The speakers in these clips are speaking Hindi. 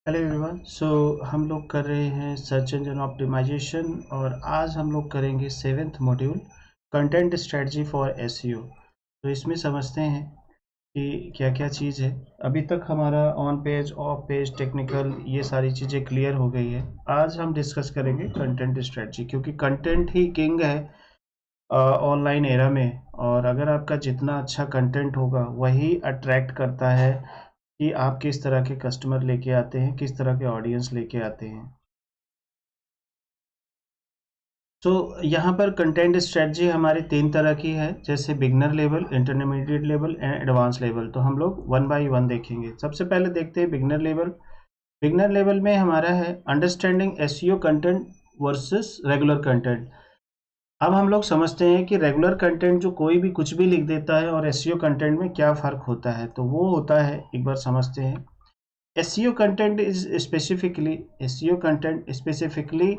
Hello everyone. हम लोग कर रहे हैं सर्च इंजन ऑप्टिमाइजेशन और आज हम लोग करेंगे 7th module content strategy for SEO. तो इसमें समझते हैं कि क्या क्या चीज़ है। अभी तक हमारा on page of page technical ये सारी चीज़ें क्लियर हो गई है। आज हम डिस्कस करेंगे कंटेंट स्ट्रेटजी, क्योंकि कंटेंट ही किंग है ऑनलाइन एरा में। और अगर आपका जितना अच्छा कंटेंट होगा वही अट्रैक्ट करता है कि आप किस तरह के कस्टमर लेके आते हैं, किस तरह के ऑडियंस लेके आते हैं। तो यहाँ पर कंटेंट स्ट्रेटजी हमारी 3 तरह की है, जैसे beginner level, intermediate level and advance level. तो हम लोग वन बाय वन देखेंगे। सबसे पहले देखते हैं बिगनर लेवल। बिगनर लेवल में हमारा है understanding SEO content versus regular content. अब हम लोग समझते हैं कि रेगुलर कंटेंट जो कोई भी कुछ भी लिख देता है और एसईओ कंटेंट में क्या फ़र्क होता है। तो वो होता है, एक बार समझते हैं। SEO content specifically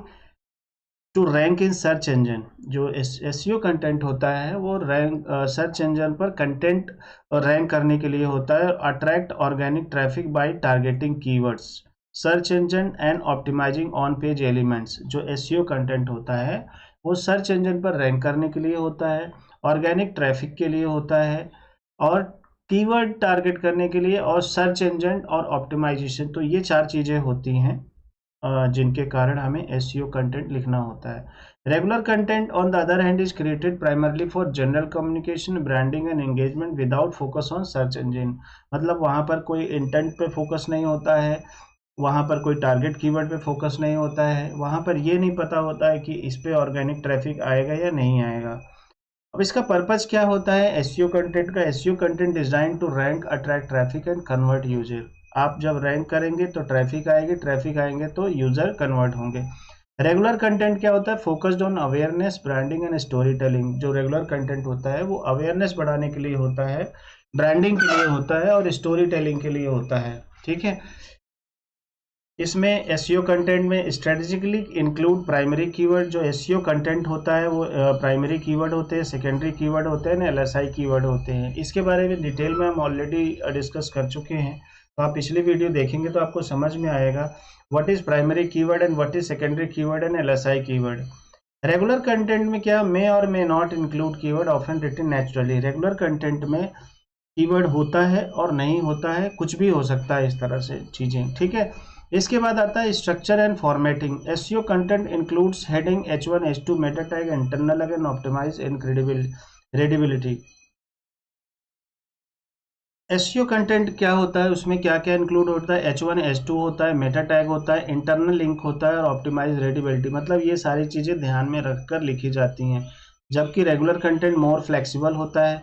to rank in search engine. जो SEO कंटेंट होता है वो रैंक सर्च इंजन पर कंटेंट रैंक करने के लिए होता है। Attract organic traffic by targeting keywords, search engine and optimizing on page elements. जो SEO कंटेंट होता है वो सर्च इंजन पर रैंक करने के लिए होता है, ऑर्गेनिक ट्रैफिक के लिए होता है, और कीवर्ड टारगेट करने के लिए, और सर्च इंजन और ऑप्टिमाइजेशन। तो ये 4 चीज़ें होती हैं जिनके कारण हमें SEO कंटेंट लिखना होता है। Regular content on the other hand is created primarily for general communication, branding and engagement without focus on search engine. मतलब वहाँ पर कोई इंटेंट पे फोकस नहीं होता है, वहाँ पर कोई टारगेट कीवर्ड पे फोकस नहीं होता है, वहाँ पर ये नहीं पता होता है कि इस पे ऑर्गेनिक ट्रैफिक आएगा या नहीं आएगा। अब इसका पर्पस क्या होता है एसईओ कंटेंट का? SEO content design to rank, attract traffic and convert user. आप जब रैंक करेंगे तो ट्रैफिक आएगी, ट्रैफिक आएंगे तो यूजर कन्वर्ट होंगे। रेगुलर कंटेंट क्या होता है? Focused on awareness, branding and story telling. जो रेगुलर कंटेंट होता है वो अवेयरनेस बढ़ाने के लिए होता है, ब्रांडिंग के लिए होता है और स्टोरी टेलिंग के लिए होता है। ठीक है। इसमें एसईओ कंटेंट में स्ट्रेटेजिकली इंक्लूड प्राइमरी कीवर्ड। जो एसईओ कंटेंट होता है वो प्राइमरी कीवर्ड होते हैं, सेकेंडरी कीवर्ड होते हैं, एलएसआई कीवर्ड होते हैं। इसके बारे में डिटेल में हम ऑलरेडी डिस्कस कर चुके हैं, तो आप पिछली वीडियो देखेंगे तो आपको समझ में आएगा what is primary keyword and what is secondary keyword and LSI keyword. Regular content में क्या, मे और may not include keyword often written naturally. Regular content में कीवर्ड होता है और नहीं होता है, कुछ भी हो सकता है, इस तरह से चीजें। ठीक है। इसके बाद आता है structure and formatting. SEO content includes heading, H1 H2 meta tag, internal again optimizing readability. SEO content क्या होता है, उसमें क्या क्या इंक्लूड होता है? H1 H2 होता है, मेटा टैग होता है, इंटरनल लिंक होता है और ऑप्टिमाइज रीडेबिलिटी। मतलब ये सारी चीजें ध्यान में रखकर लिखी जाती हैं। जबकि रेगुलर कंटेंट मोर फ्लेक्सिबल होता है,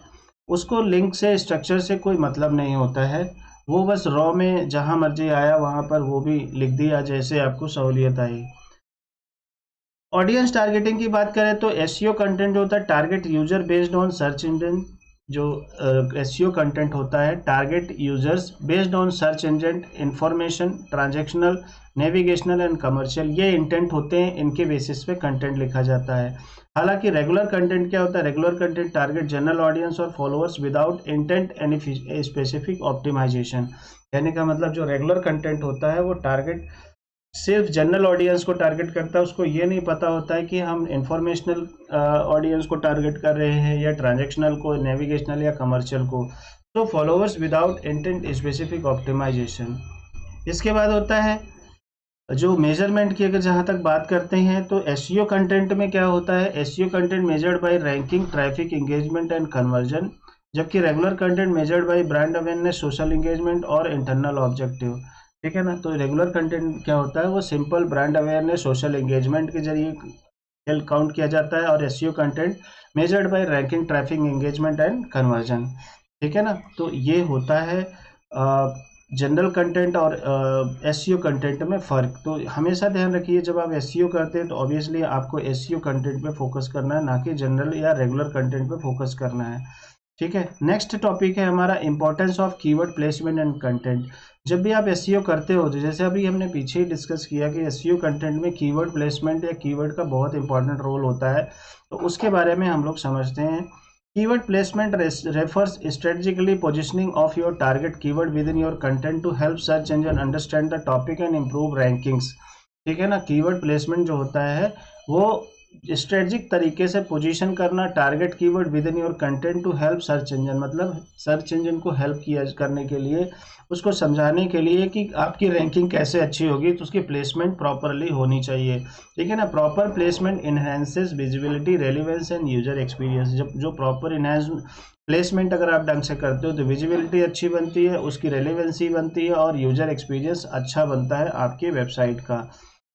उसको लिंक से, स्ट्रक्चर से कोई मतलब नहीं होता है। वो बस रॉ में जहां मर्जी आया वहां पर वो भी लिख दिया जैसे आपको सहूलियत आई। ऑडियंस टारगेटिंग की बात करें तो एसईओ कंटेंट जो होता है target user based on search engine. जो एसईओ कंटेंट होता है target users based on search engine information, transactional, navigational and commercial. ये इंटेंट होते हैं, इनके बेसिस पे कंटेंट लिखा जाता है। हालांकि रेगुलर कंटेंट क्या होता है? Regular content target general audience और followers without intent any specific optimization. कहने का मतलब जो रेगुलर कंटेंट होता है वो टारगेट सिर्फ जनरल ऑडियंस को टारगेट करता है, उसको ये नहीं पता होता है कि हम इंफॉर्मेशनल ऑडियंस को टारगेट कर रहे हैं या ट्रांजैक्शनल को, नेविगेशनल या कमर्शियल को। तो followers without intent specific optimization. इसके बाद होता है जो मेजरमेंट की, अगर जहां तक बात करते हैं तो एसईओ कंटेंट में क्या होता है? SEO content measured by ranking, traffic, engagement and conversion. जबकि regular content measured by brand awareness, social engagement और इंटरनल ऑब्जेक्टिव। ठीक है ना। तो रेगुलर कंटेंट क्या होता है? वो simple brand awareness, social engagement के जरिए काउंट किया जाता है। और SEO content measured by ranking, traffic, engagement and conversion. ठीक है ना। तो ये होता है जनरल कंटेंट और एसईओ कंटेंट में फ़र्क। तो हमेशा ध्यान रखिए जब आप एसईओ करते हैं तो ऑब्वियसली आपको एसईओ कंटेंट पे फोकस करना है, ना कि जनरल या रेगुलर कंटेंट पे फोकस करना है। ठीक है। नेक्स्ट टॉपिक है हमारा importance of keyword placement and content. जब भी आप एसईओ करते हो, तो जैसे अभी हमने पीछे ही डिस्कस किया कि एसईओ कंटेंट में कीवर्ड प्लेसमेंट या कीवर्ड का बहुत इंपॉर्टेंट रोल होता है, तो उसके बारे में हम लोग समझते हैं। Keyword placement refers strategically positioning of your target keyword within your content to help search engine understand the topic and improve rankings। ठीक है ना, कीवर्ड प्लेसमेंट जो होता है वो स्ट्रेटजिक तरीके से पोजीशन करना target keyword within your content to help search engine, मतलब सर्च इंजन को हेल्प किया करने के लिए, उसको समझाने के लिए कि आपकी रैंकिंग कैसे अच्छी होगी, तो उसकी प्लेसमेंट प्रॉपरली होनी चाहिए। ठीक है ना, proper placement enhances visibility, relevance and user experience. जब जो प्रॉपर इनहेंस प्लेसमेंट अगर आप ढंग से करते हो तो विजिबिलिटी अच्छी बनती है, उसकी रेलिवेंसी बनती है और यूजर एक्सपीरियंस अच्छा बनता है आपकी वेबसाइट का।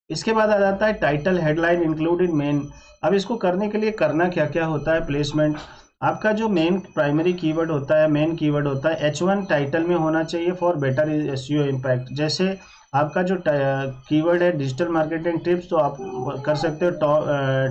इसके बाद आ जाता है टाइटल, हेडलाइन, इंक्लूडेड मेन। अब इसको करने के लिए करना क्या क्या होता है प्लेसमेंट। आपका जो मेन प्राइमरी कीवर्ड होता है, मेन कीवर्ड होता है, H1 टाइटल में होना चाहिए फॉर बेटर एसईओ इम्पैक्ट। जैसे आपका जो कीवर्ड है डिजिटल मार्केटिंग टिप्स, तो आप कर सकते हो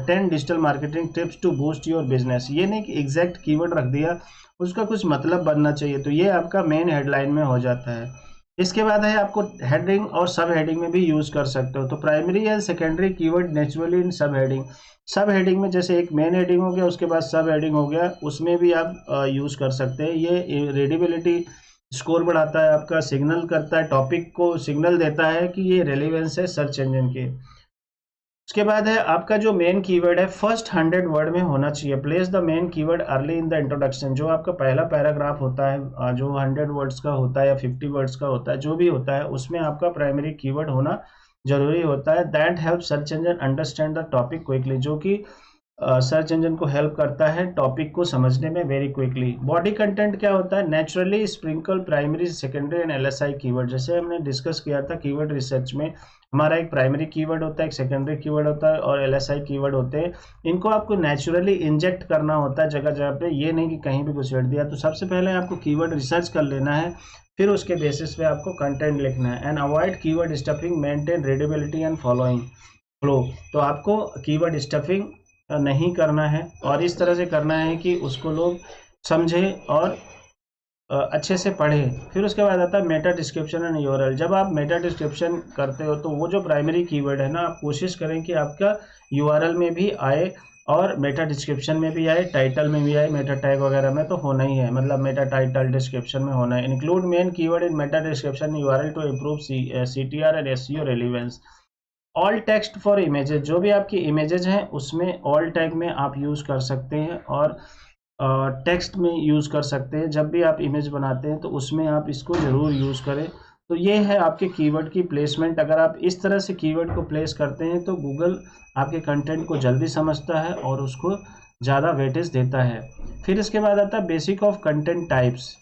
10 digital marketing tips to boost your business. ये नहीं कि एग्जैक्ट कीवर्ड रख दिया, उसका कुछ मतलब बनना चाहिए, तो ये आपका मेन हेडलाइन में हो जाता है। इसके बाद है आपको हेडिंग और सब हेडिंग में भी यूज कर सकते हो। तो primary and secondary keyword naturally इन सब हेडिंग। सब हेडिंग में जैसे एक मेन हेडिंग हो गया, उसके बाद सब हेडिंग हो गया, उसमें भी आप यूज कर सकते हैं। ये रीडेबिलिटी स्कोर बढ़ाता है आपका, सिग्नल करता है, टॉपिक को सिग्नल देता है कि ये रेलिवेंस है सर्च इंजन के। उसके बाद है आपका जो मेन कीवर्ड है फर्स्ट 100 वर्ड में होना चाहिए। Place the main keyword early in the introduction. जो आपका पहला पैराग्राफ होता है जो 100 वर्ड्स का होता है या 50 वर्ड्स का होता है, जो भी होता है, उसमें आपका प्राइमरी कीवर्ड होना जरूरी होता है। That help search engine understand the topic quickly, जो कि सर्च इंजन को हेल्प करता है टॉपिक को समझने में वेरी क्विकली। बॉडी कंटेंट क्या होता है, naturally sprinkle primary, secondary and LSI keyword. जैसे हमने डिस्कस किया था कीवर्ड रिसर्च में, हमारा एक प्राइमरी कीवर्ड होता है, एक सेकेंडरी कीवर्ड होता है और एलएसआई कीवर्ड होते हैं। इनको आपको नेचुरली इंजेक्ट करना होता है जगह जगह पे, ये नहीं कि कहीं भी कुछ दिया। तो सबसे पहले आपको कीवर्ड रिसर्च कर लेना है, फिर उसके बेसिस पे आपको कंटेंट लिखना है। And avoid keyword stuffing, maintain readability and following flow. तो आपको कीवर्ड स्टफिंग नहीं करना है और इस तरह से करना है कि उसको लोग समझे और अच्छे से पढ़े। फिर उसके बाद आता है मेटा डिस्क्रिप्शन एंड यूआरएल। जब आप मेटा डिस्क्रिप्शन करते हो तो वो जो प्राइमरी कीवर्ड है ना, आप कोशिश करें कि आपका यूआरएल में भी आए और मेटा डिस्क्रिप्शन में भी आए, टाइटल में भी आए, मेटा टैग वगैरह में तो होना ही है, मतलब मेटा टाइटल डिस्क्रिप्शन में होना है। Include main keyword in meta description URL to improve CTR and SEO relevance. Alt text for images, जो भी आपकी इमेजेस हैं उसमें ऑल टैग में आप यूज कर सकते हैं और टेक्स्ट में यूज कर सकते हैं। जब भी आप इमेज बनाते हैं तो उसमें आप इसको जरूर यूज करें। तो ये है आपके कीवर्ड की प्लेसमेंट। अगर आप इस तरह से कीवर्ड को प्लेस करते हैं तो गूगल आपके कंटेंट को जल्दी समझता है और उसको ज़्यादा वेटेज देता है। फिर इसके बाद आता है basic of content types.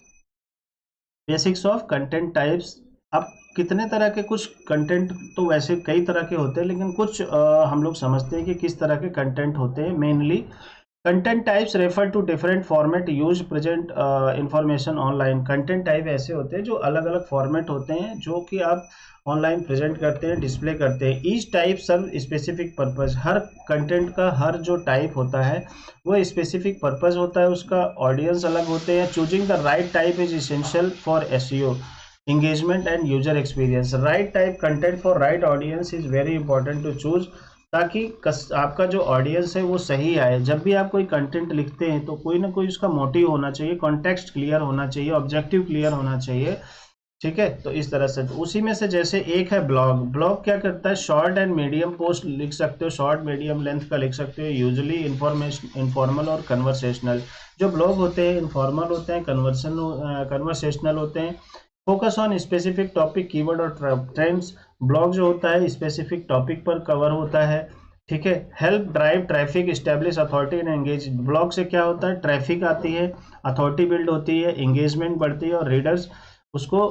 Basics of content types. अब कितने तरह के कुछ कंटेंट, तो वैसे कई तरह के होते हैं, लेकिन कुछ हम लोग समझते हैं कि किस तरह के कंटेंट होते हैं। Mainly content types refer to different format use present information online. Content type ऐसे होते हैं जो अलग अलग फॉर्मेट होते हैं जो कि आप ऑनलाइन प्रेजेंट करते हैं, डिस्प्ले करते हैं। ईच टाइप सर्व स्पेसिफिक पर्पज। हर कंटेंट का हर जो टाइप होता है वो स्पेसिफिक पर्पज होता है, उसका ऑडियंस अलग होते हैं। Choosing the right type is essential for SEO engagement and user experience. right type content for right audience is very important to choose, ताकि आपका जो ऑडियंस है वो सही आए। जब भी आप कोई कंटेंट लिखते हैं तो कोई ना कोई उसका मोटिव होना चाहिए, कॉन्टेक्स्ट क्लियर होना चाहिए, ऑब्जेक्टिव क्लियर होना चाहिए। ठीक है, तो इस तरह से उसी में से जैसे एक है ब्लॉग। ब्लॉग क्या करता है, शॉर्ट एंड मीडियम पोस्ट लिख सकते हो, शॉर्ट मीडियम लेंथ का लिख सकते हो, यूजुअली इन्फॉर्मल और कन्वर्सेशनल। जो ब्लॉग होते हैं इन्फॉर्मल होते हैं, कन्वर्सेशनल होते हैं। Focus on specific topic, keyword और ट्रेंड्स। ब्लॉग जो होता है स्पेसिफिक टॉपिक पर कवर होता है। ठीक है, help drive traffic, establish authority and engage. Blog से क्या होता है, ट्रैफिक आती है, अथॉरिटी बिल्ड होती है, एंगेजमेंट बढ़ती है और रीडर्स उसको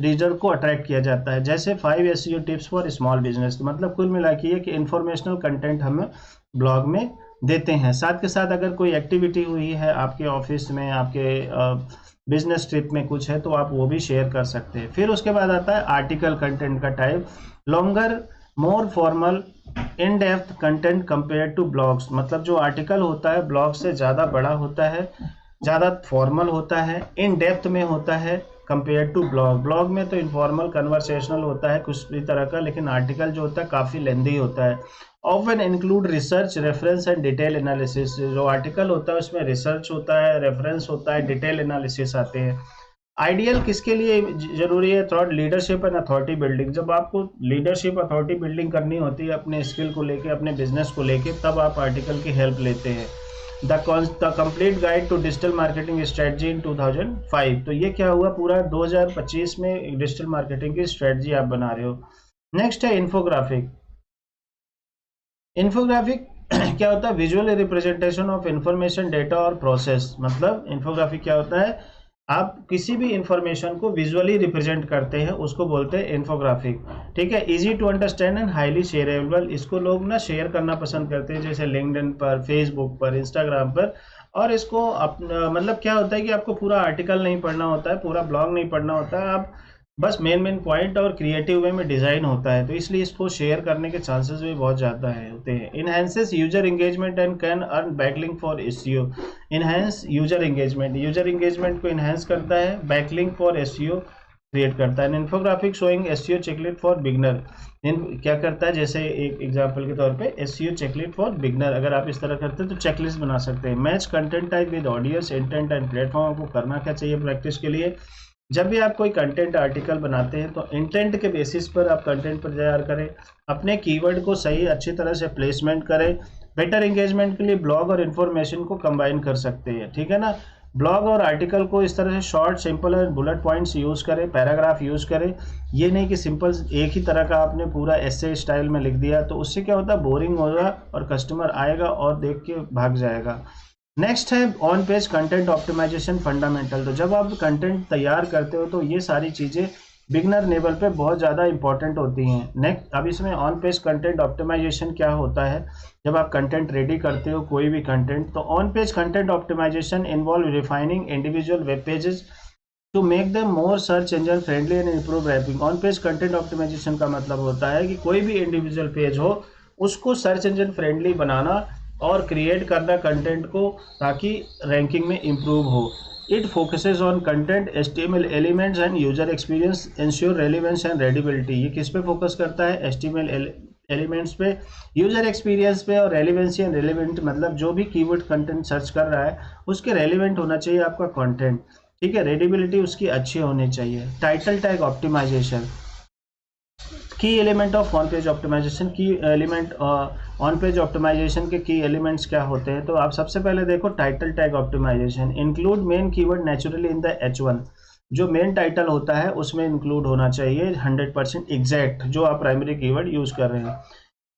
रीडर को अट्रैक्ट किया जाता है। जैसे 5 SEO tips for small business. मतलब कुल मिला के कि इंफॉर्मेशनल कंटेंट हमें ब्लॉग में देते हैं। साथ के साथ अगर कोई एक्टिविटी हुई है आपके ऑफिस में, आपके बिजनेस ट्रिप में कुछ है, तो आप वो भी शेयर कर सकते हैं। फिर उसके बाद आता है आर्टिकल कंटेंट का type. Longer, more formal, in depth content compare to blogs. मतलब जो आर्टिकल होता है ब्लॉग से ज़्यादा बड़ा होता है, ज़्यादा फॉर्मल होता है, इन डेप्थ में होता है कंपेयर टू ब्लॉग। ब्लॉग में तो इनफॉर्मल कन्वर्सेशनल होता है कुछ भी तरह का, लेकिन आर्टिकल जो होता है काफ़ी लेंदी होता है। Often include research, reference and detail analysis. जो आर्टिकल होता है उसमें रिसर्च होता है, रेफरेंस होता है, डिटेल एनालिसिस आते हैं। आइडियल किसके लिए जरूरी है? Thought leadership and authority building. जब आपको लीडरशिप अथॉरिटी बिल्डिंग करनी होती है अपने स्किल को लेके, अपने बिजनेस को लेके, तब आप आर्टिकल की हेल्प लेते हैं। The complete guide to digital marketing strategy in 2005। तो ये क्या हुआ, पूरा 2025 में डिजिटल मार्केटिंग की स्ट्रेटजी आप बना रहे हो। नेक्स्ट है इन्फोग्राफिक। इन्फोग्राफिक क्या होता है? Visual representation of information, data और प्रोसेस। मतलब इन्फोग्राफिक क्या होता है? आप किसी भी इंफॉर्मेशन को विजुअली रिप्रेजेंट करते हैं, उसको बोलते हैं इन्फोग्राफिक। ठीक है, easy to understand and highly shareable. इसको लोग ना शेयर करना पसंद करते हैं, जैसे लिंक्डइन पर, फेसबुक पर, इंस्टाग्राम पर। और इसको मतलब क्या होता है कि आपको पूरा आर्टिकल नहीं पढ़ना होता है, पूरा ब्लॉग नहीं पढ़ना होता है, आप बस मेन पॉइंट और क्रिएटिव वे में डिजाइन होता है, तो इसलिए इसको शेयर करने के चांसेस भी बहुत ज़्यादा है होते हैं। Enhances user engagement and can earn backlink for SEO. Enhance user engagement, user engagement को इनहेंस करता है, बैकलिंक फॉर एसईओ क्रिएट करता है। Infographic showing SEO checklist for beginner. क्या करता है? जैसे एक एग्जांपल के तौर पे एसईओ चेकलिस्ट फॉर बिगनर, अगर आप इस तरह करते हैं तो चेकलिस्ट बना सकते हैं। Match content type with audience, intent and platform. आपको करना क्या चाहिए प्रैक्टिस के लिए? जब भी आप कोई कंटेंट आर्टिकल बनाते हैं तो इंटेंट के बेसिस पर आप कंटेंट पर तैयार करें, अपने कीवर्ड को सही अच्छी तरह से प्लेसमेंट करें। बेटर एंगेजमेंट के लिए ब्लॉग और इन्फॉर्मेशन को कंबाइन कर सकते हैं, ठीक है ना। ब्लॉग और आर्टिकल को इस तरह से शॉर्ट, सिंपल और बुलेट पॉइंट्स यूज़ करें, पैराग्राफ यूज़ करें। ये नहीं कि सिंपल एक ही तरह का आपने पूरा एसे स्टाइल में लिख दिया, तो उससे क्या होता है, बोरिंग होगा और कस्टमर आएगा और देख के भाग जाएगा। नेक्स्ट है on page content optimization fundamental. तो जब आप कंटेंट तैयार करते हो तो ये सारी चीज़ें बिगनर लेवल पे बहुत ज़्यादा इंपॉर्टेंट होती हैं। नेक्स्ट, अब इसमें ऑन पेज कंटेंट ऑप्टिमाइजेशन क्या होता है? जब आप कंटेंट रेडी करते हो कोई भी कंटेंट, तो on page content optimization involve refining individual web pages to make them more search engine friendly and improve wrapping. On page content optimization का मतलब होता है कि कोई भी इंडिविजुअल पेज हो उसको सर्च इंजन फ्रेंडली बनाना और क्रिएट करना कंटेंट को, ताकि रैंकिंग में इम्प्रूव हो। It focuses on content, HTML elements and user experience, ensure relevance and readability. ये किस पे फोकस करता है? HTML एलिमेंट्स पे, यूजर एक्सपीरियंस पे और रेलिवेंसी एंड रेलिवेंट, मतलब जो भी कीवर्ड कंटेंट सर्च कर रहा है उसके रेलिवेंट होना चाहिए आपका कंटेंट, ठीक है। रेडिबिलिटी उसकी अच्छी होनी चाहिए। Title tag optimization, key element of on page optimization. Key element on page optimization के की एलिमेंट्स क्या होते हैं? तो आप सबसे पहले देखो title tag optimization. Include main keyword naturally in the H1। जो मेन टाइटल होता है उसमें इंक्लूड होना चाहिए 100% एग्जैक्ट जो आप प्राइमरी कीवर्ड यूज कर रहे हैं।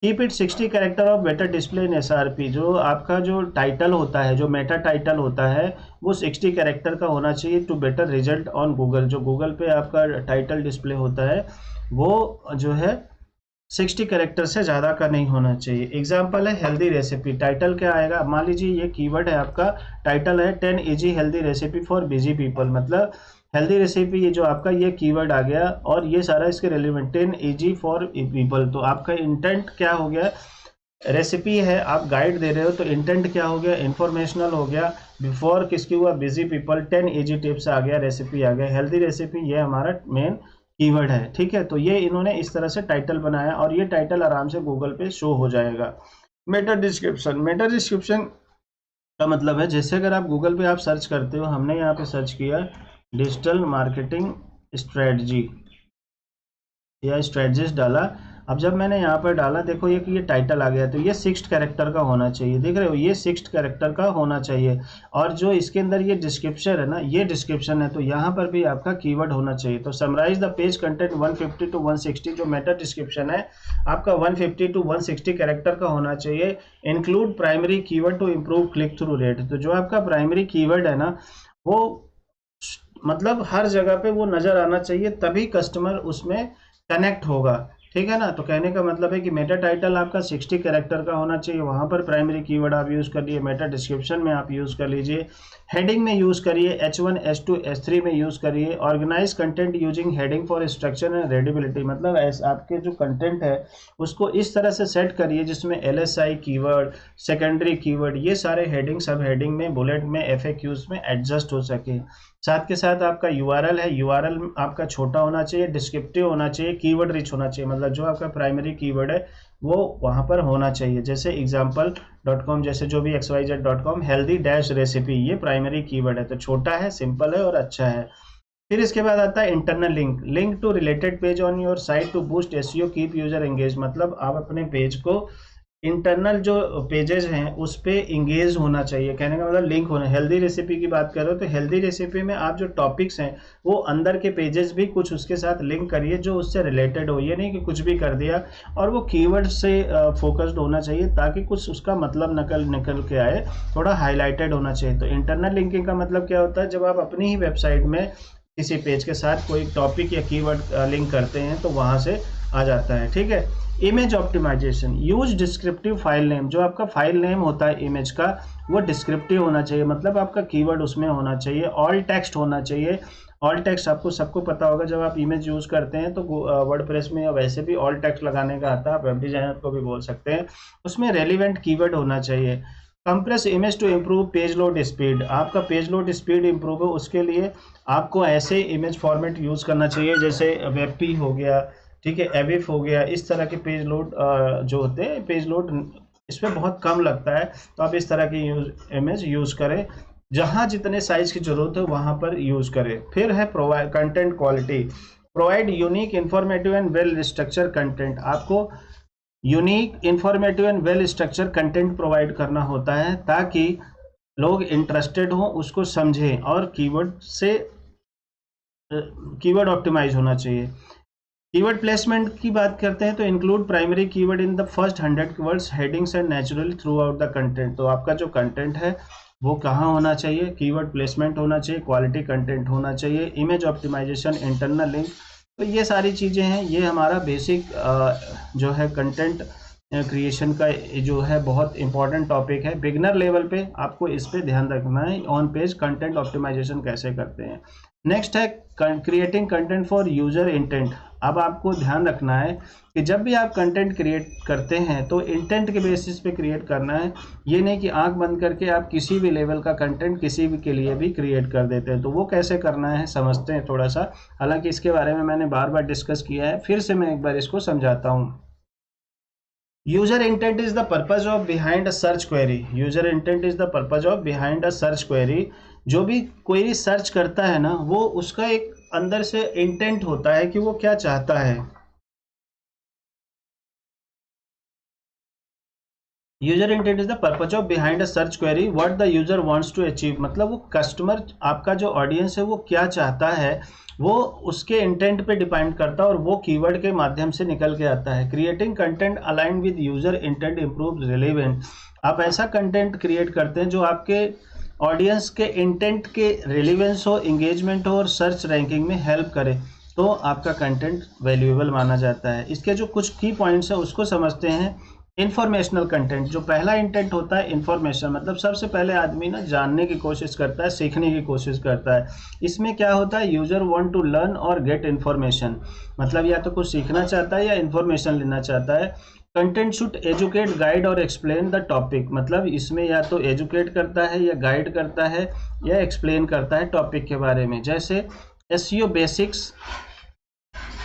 Keep it 60 character of better display in SRP। जो आपका जो टाइटल होता है, जो मेटा टाइटल होता है, वो 60 कैरेक्टर का होना चाहिए to better result on Google. जो गूगल पे आपका टाइटल डिस्प्ले होता है वो जो है 60 कैरेक्टर से ज़्यादा का नहीं होना चाहिए। एग्जाम्पल है हेल्दी रेसिपी। टाइटल क्या आएगा? मान लीजिए ये कीवर्ड है आपका, टाइटल है 10 easy healthy recipe for busy people, मतलब हेल्दी रेसिपी, ये जो आपका ये कीवर्ड आ गया और ये सारा इसके रेलिवेंट 10 इजी फॉर पीपल। तो आपका इंटेंट क्या हो गया? रेसिपी है, आप गाइड दे रहे हो, तो इंटेंट क्या हो गया? इंफॉर्मेशनल हो गया। बिफोर किसकी हुआ? Busy people. 10 इजी टिप्स आ गया, रेसिपी आ गया, हेल्दी रेसिपी, ये हमारा मेन कीवर्ड है, ठीक है। तो ये इन्होंने इस तरह से टाइटल बनाया और ये टाइटल आराम से गूगल पे शो हो जाएगा। Meta description. मेटा डिस्क्रिप्शन का मतलब है, जैसे अगर आप गूगल पे आप सर्च करते हो, हमने यहाँ पे सर्च किया डिजिटल मार्केटिंग स्ट्रेटजी या स्ट्रेटजीज डाला। अब जब मैंने यहाँ पर डाला, देखो ये टाइटल आ गया, तो ये 6 कैरेक्टर का होना चाहिए, देख रहे हो, ये 6 कैरेक्टर का होना चाहिए। और जो इसके अंदर ये डिस्क्रिप्शन है ना, ये डिस्क्रिप्शन है, तो यहाँ पर भी आपका कीवर्ड होना चाहिए। तो summarize the page content 150 to 160। जो मेटा डिस्क्रिप्शन है आपका 150 to 160 कैरेक्टर का होना चाहिए। Include primary keyword to improve click through rate. तो जो आपका प्राइमरी कीवर्ड है ना, वो मतलब हर जगह पे वो नजर आना चाहिए, तभी कस्टमर उसमें कनेक्ट होगा, ठीक है ना। तो कहने का मतलब है कि मेटा टाइटल आपका 60 कैरेक्टर का होना चाहिए, वहां पर प्राइमरी कीवर्ड आप यूज करिए, मेटा डिस्क्रिप्शन में आप यूज कर लीजिए, हेडिंग में यूज करिए, H1 H2 H3 में यूज करिए। Organize content using heading for structure and readability, मतलब आपके जो कंटेंट है उसको इस तरह से सेट करिए जिसमें LSI कीवर्ड, सेकेंडरी कीवर्ड, ये सारे हेडिंग सब हेडिंग में, बुलेट में, FAQs में एडजस्ट हो सके। साथ के साथ आपका URL है, URL आपका छोटा होना चाहिए, डिस्क्रिप्टिव होना चाहिए, कीवर्ड रिच होना चाहिए, मतलब मतलब जो आपका प्राइमरी कीवर्ड है वो वहाँ पर होना चाहिए। जैसे example.com, जैसे जो भी xyz.com, हेल्दी डैश रेसिपी, ये प्राइमरी कीवर्ड है, तो छोटा है, सिंपल है और अच्छा है। फिर इसके बाद आता है internal link to related page on your site to boost SEO keep user engage, मतलब आप अपने पेज को इंटरनल जो पेजेस हैं उस पे इंगेज होना चाहिए, कहने का मतलब लिंक होना। हेल्दी रेसिपी की बात करो तो हेल्दी रेसिपी में आप जो टॉपिक्स हैं वो अंदर के पेजेस भी कुछ उसके साथ लिंक करिए जो उससे रिलेटेड हो, ये नहीं कि कुछ भी कर दिया, और वो कीवर्ड से फोकस्ड होना चाहिए ताकि कुछ उसका मतलब निकल के आए, थोड़ा हाईलाइटेड होना चाहिए। तो इंटरनल लिंकिंग का मतलब क्या होता है, जब आप अपनी ही वेबसाइट में किसी पेज के साथ कोई टॉपिक या कीवर्ड लिंक करते हैं तो वहां से आ जाता है, ठीक है। Image optimization, use descriptive file name, जो आपका फाइल नेम होता है इमेज का वो डिस्क्रिप्टिव होना चाहिए, मतलब आपका कीवर्ड उसमें होना चाहिए, ऑल टेक्स्ट होना चाहिए। ऑल टेक्स्ट आपको सबको पता होगा, जब आप इमेज यूज करते हैं तो वर्डप्रेस में या वैसे भी ऑल टेक्स्ट लगाने का आता है, आप वेब डिजाइनर को भी बोल सकते हैं, उसमें रेलिवेंट कीवर्ड होना चाहिए। Compress image to improve page load speed, आपका पेज लोड स्पीड इम्प्रूव हो उसके लिए आपको ऐसे इमेज फॉर्मेट यूज करना चाहिए जैसे वेबपी हो गया, ठीक है, एविफ हो गया, इस तरह के पेज लोड जो होते हैं, पेज लोड इस पर बहुत कम लगता है, तो आप इस तरह की इमेज यूज करें, जहां जितने साइज की जरूरत है वहां पर यूज करें। फिर है provide content quality, provide unique informative and well structure content, आपको unique informative and well structure content provide करना होता है ताकि लोग इंटरेस्टेड हों, उसको समझें, और कीवर्ड ऑप्टिमाइज होना चाहिए। कीवर्ड प्लेसमेंट की बात करते हैं तो include primary keyword in the first 100 words, headings and natural through out the content, तो आपका जो कंटेंट है वो कहाँ होना चाहिए, कीवर्ड प्लेसमेंट होना चाहिए, क्वालिटी कंटेंट होना चाहिए, इमेज ऑप्टिमाइजेशन, इंटरनल लिंक, तो ये सारी चीज़ें हैं। ये हमारा बेसिक जो है कंटेंट क्रिएशन का जो है बहुत इंपॉर्टेंट टॉपिक है। बिगनर लेवल पे आपको इस पे ध्यान रखना है, ऑन पेज कंटेंट ऑप्टिमाइजेशन कैसे करते हैं। नेक्स्ट है creating content for user intent, अब आपको ध्यान रखना है कि जब भी आप कंटेंट क्रिएट करते हैं तो इंटेंट के बेसिस पे क्रिएट करना है, ये नहीं कि आंख बंद करके आप किसी भी लेवल का कंटेंट किसी भी के लिए भी क्रिएट कर देते हैं। तो वो कैसे करना है समझते हैं थोड़ा सा, हालांकि इसके बारे में मैंने बार बार डिस्कस किया है, फिर से मैं एक बार इसको समझाता हूँ। User intent is the purpose of behind a search query, user intent is the purpose of behind a search query, जो भी क्वेरी सर्च करता है ना वो उसका एक अंदर से इंटेंट होता है कि वो क्या चाहता है। User intent is the purpose of behind a search query what the user wants to achieve, मतलब वो कस्टमर, आपका जो ऑडियंस है वो क्या चाहता है, वो उसके इंटेंट पे डिपेंड करता है और वो कीवर्ड के माध्यम से निकल के आता है। Creating content align with user intent improve relevant, आप ऐसा कंटेंट क्रिएट करते हैं जो आपके ऑडियंस के इंटेंट के रिलेवेंस हो, इंगेजमेंट हो और सर्च रैंकिंग में हेल्प करे, तो आपका कंटेंट वैल्यूएबल माना जाता है। इसके जो कुछ की पॉइंट्स हैं उसको समझते हैं। इंफॉर्मेशनल कंटेंट, जो पहला इंटेंट होता है इंफॉर्मेशन, मतलब सबसे पहले आदमी ना जानने की कोशिश करता है, सीखने की कोशिश करता है। इसमें क्या होता है, यूजर वांट टू लर्न और गेट इन्फॉर्मेशन, मतलब या तो कुछ सीखना चाहता है या इन्फॉर्मेशन लेना चाहता है। कंटेंट शुड एजुकेट गाइड और एक्सप्लेन द टॉपिक, मतलब इसमें या तो एजुकेट करता है या गाइड करता है या एक्सप्लेन करता है टॉपिक के बारे में। जैसे एसईओ बेसिक्स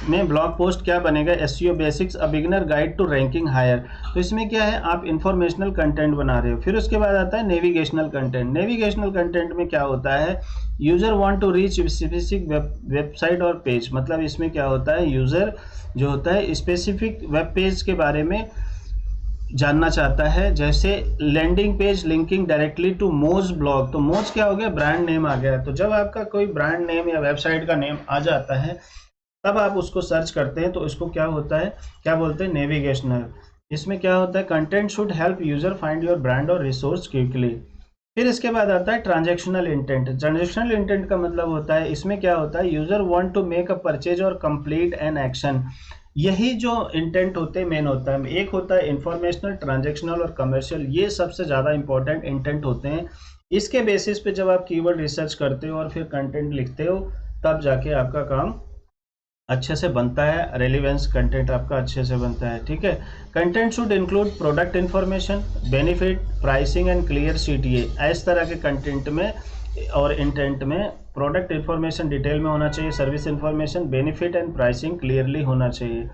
में ब्लॉग पोस्ट क्या बनेगा, SEO basics a beginner guide to ranking higher, तो इसमें क्या है, आप इंफॉर्मेशनल कंटेंट बना रहे हो। फिर उसके बाद आता है नेविगेशनल कंटेंट, नेविगेशनल कंटेंट में क्या होता है, user want to reach specific website और पेज, मतलब इसमें क्या होता है, यूजर जो होता है स्पेसिफिक वेब पेज के बारे में जानना चाहता है, जैसे landing page linking directly to Moz blog, तो मोज क्या हो गया, ब्रांड नेम आ गया। तो जब आपका कोई ब्रांड नेम या वेबसाइट का नेम आ जाता है तब आप उसको सर्च करते हैं, तो इसको क्या होता है, क्या बोलते हैं, नेविगेशनल। इसमें क्या होता है, content should help user find your brand और रिसोर्स क्विकली। फिर इसके बाद आता है ट्रांजैक्शनल इंटेंट, ट्रांजैक्शनल इंटेंट का मतलब होता है, इसमें क्या होता है, user want to make a purchase और कंप्लीट एन एक्शन, यही जो इंटेंट होते हैं मेन होता है। एक होता है इंफॉर्मेशनल, ट्रांजैक्शनल और कमर्शियल, ये सबसे ज़्यादा इंपॉर्टेंट इंटेंट होते हैं। इसके बेसिस पे जब आप कीवर्ड रिसर्च करते हो और फिर कंटेंट लिखते हो तब जाके आपका काम अच्छे से बनता है, रेलिवेंस कंटेंट आपका अच्छे से बनता है, ठीक है। Content should include product information, benefit, pricing and clear CTA, इस तरह के कंटेंट में और इंटेंट में प्रोडक्ट इन्फॉर्मेशन डिटेल में होना चाहिए, service information, benefit and pricing clearly होना चाहिए।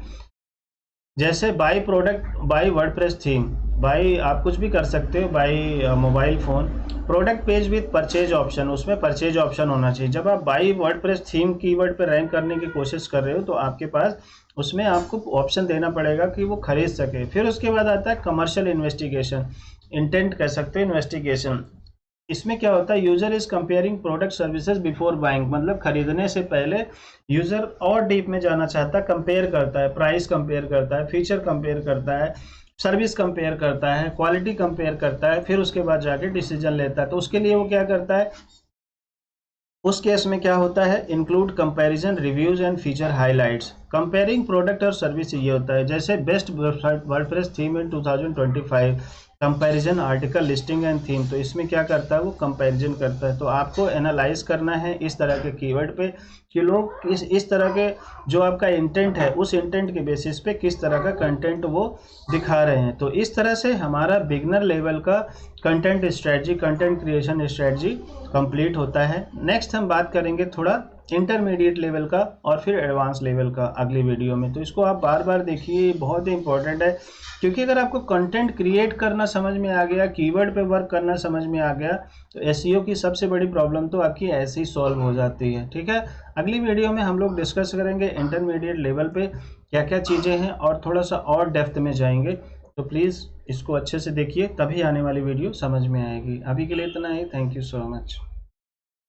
जैसे by product, by WordPress theme, by आप कुछ भी कर सकते हो, by mobile phone, product page with purchase option, उसमें परचेज ऑप्शन होना चाहिए। जब आप बाई वर्डप्रेस थीम कीवर्ड पे रैंक करने की कोशिश कर रहे हो तो आपके पास उसमें आपको ऑप्शन देना पड़ेगा कि वो खरीद सके। फिर उसके बाद आता है कमर्शियल इन्वेस्टिगेशन, इंटेंट कह सकते हो इन्वेस्टिगेशन। इसमें क्या होता है, user is comparing product services before buying, मतलब खरीदने से पहले यूजर और डीप में जाना चाहता है, कंपेयर करता है, प्राइस कंपेयर करता है, फीचर कंपेयर करता है, सर्विस कंपेयर करता है, क्वालिटी कंपेयर करता है, फिर उसके बाद जाके डिसीजन लेता है। तो उसके लिए वो क्या करता है, उस केस में क्या होता है, include comparison reviews and feature highlights. Comparing product और सर्विस ये होता है, जैसे best WordPress theme in 2025, comparison article listing and theme. तो इसमें क्या करता है, वो कंपैरिजन करता है। तो आपको एनालाइज करना है इस तरह के कीवर्ड पे कि लोग इस तरह के जो आपका इंटेंट है, उस इंटेंट के बेसिस पे किस तरह का कंटेंट वो दिखा रहे हैं। तो इस तरह से हमारा बिगनर लेवल का content strategy, content creation strategy complete होता है। नेक्स्ट हम बात करेंगे थोड़ा इंटरमीडिएट लेवल का और फिर एडवांस लेवल का अगली वीडियो में। तो इसको आप बार बार देखिए, बहुत ही इंपॉर्टेंट है, क्योंकि अगर आपको कंटेंट क्रिएट करना समझ में आ गया, कीवर्ड पे वर्क करना समझ में आ गया, तो एसईओ की सबसे बड़ी प्रॉब्लम तो आपकी ऐसे ही सॉल्व हो जाती है। ठीक है, अगली वीडियो में हम लोग डिस्कस करेंगे इंटरमीडिएट लेवल पे क्या क्या चीज़ें हैं और थोड़ा सा और डेप्थ में जाएंगे। तो प्लीज़ इसको अच्छे से देखिए, तभी आने वाली वीडियो समझ में आएगी। अभी के लिए इतना ही, थैंक यू सो मच।